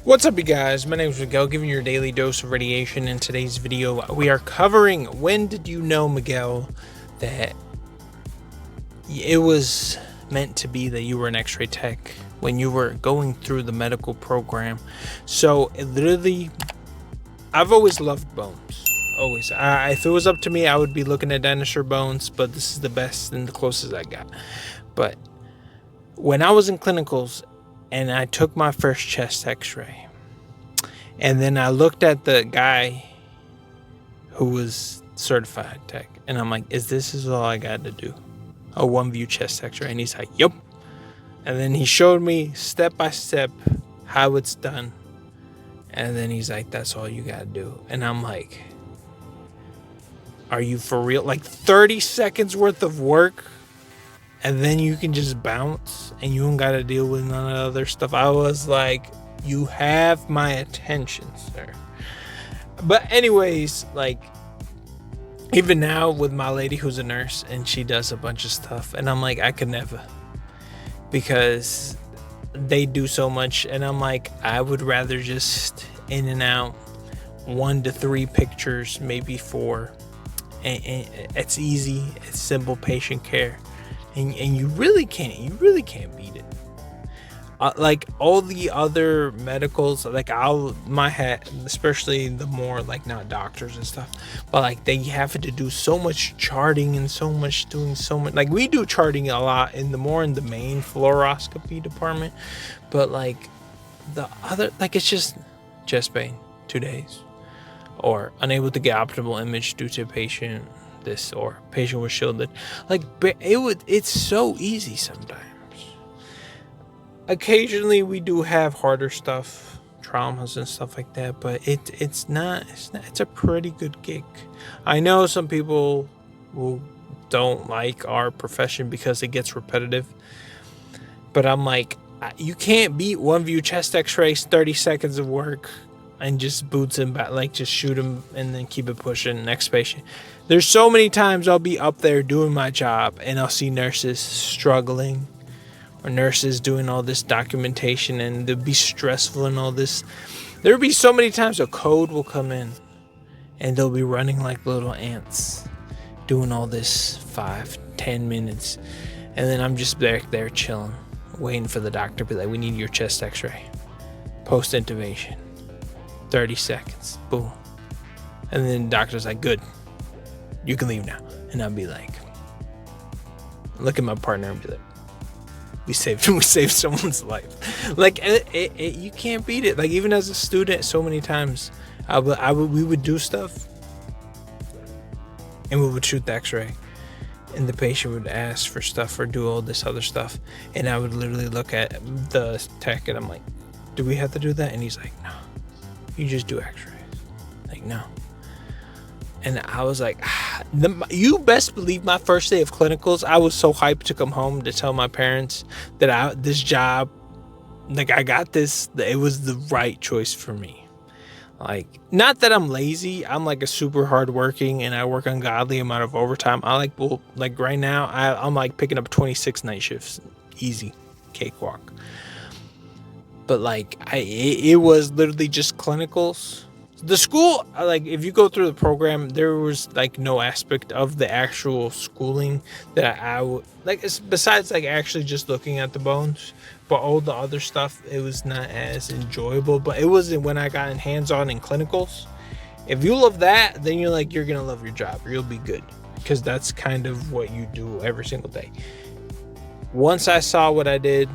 What's up, you guys? My name is Miguel, giving you your daily dose of radiation. In today's video, we are covering when did you know, Miguel, that it was meant to be that you were an X-ray tech when you were going through the medical program. So I've always loved bones. Always. If it was up to me, I would be looking at dinosaur bones, but this is the best and the closest I got. But when I was in clinicals and I took my first chest X-ray, and then I looked at the guy who was certified tech, and I'm like, this is all I got to do? A 1-view chest X-ray? And he's like, yep. And then he showed me step by step how it's done. And then he's like, that's all you got to do. And I'm like, are you for real? Like 30 seconds worth of work, and then you can just bounce and you don't got to deal with none of the other stuff. I was like, you have my attention, sir. But anyways, like, even now with my lady who's a nurse and she does a bunch of stuff, and I'm like, I could never, because they do so much. And I'm like, I would rather just in and out 1 to 3 pictures, maybe 4. And it's easy, it's simple patient care, and you really can't beat it. Like all the other medicals, like my hat, especially the more like not doctors and stuff, but like they have to do so much charting and doing so much. Like we do charting a lot in the main fluoroscopy department, but like the other, like it's just chest pain, 2 days. Or unable to get optimal image due to patient this, or patient was shielded. Like it's so easy sometimes. Occasionally we do have harder stuff, traumas and stuff like that, but it's a pretty good gig. I know some people don't like our profession because it gets repetitive, but I'm like, you can't beat 1-view chest X-rays, 30 seconds of work, and just boots him back, like just shoot him and then keep it pushing. Next patient. There's so many times I'll be up there doing my job and I'll see nurses struggling, or nurses doing all this documentation, and they'll be stressful and all this. There'll be so many times a code will come in and they'll be running like little ants, doing all this 5-10 minutes, and then I'm just back there chilling, waiting for the doctor to be like, we need your chest X-ray, post intubation. 30 seconds, boom. And then the doctor's like, good, you can leave now. And I'll be like, look at my partner and be like, we saved someone's life. Like you can't beat it. Like even as a student, so many times we would do stuff and we would shoot the X-ray, and the patient would ask for stuff or do all this other stuff, and I would literally look at the tech and I'm like, do we have to do that? And he's like, no, you just do X-rays. Like, no. And I was like, you best believe my first day of clinicals, I was so hyped to come home to tell my parents that this job, like I got this, that it was the right choice for me. Like, not that I'm lazy, I'm like a super hardworking and I work ungodly amount of overtime. Like right now, I'm like picking up 26 night shifts, easy, cakewalk. But like it was literally just clinicals. The school, like if you go through the program, there was like no aspect of the actual schooling that I would like. It's besides like actually just looking at the bones, but all the other stuff, it was not as enjoyable. But it wasn't when I got in hands-on in clinicals. If you love that, then you're gonna love your job. You'll be good, because that's kind of what you do every single day. Once I saw what I did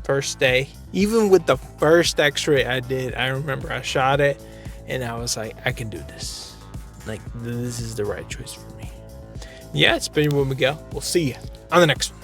first day, even with the first X-ray I did, I remember I shot it and I was like, I can do this. Like, this is the right choice for me. Yeah, it's been with Miguel. We'll see you on the next one.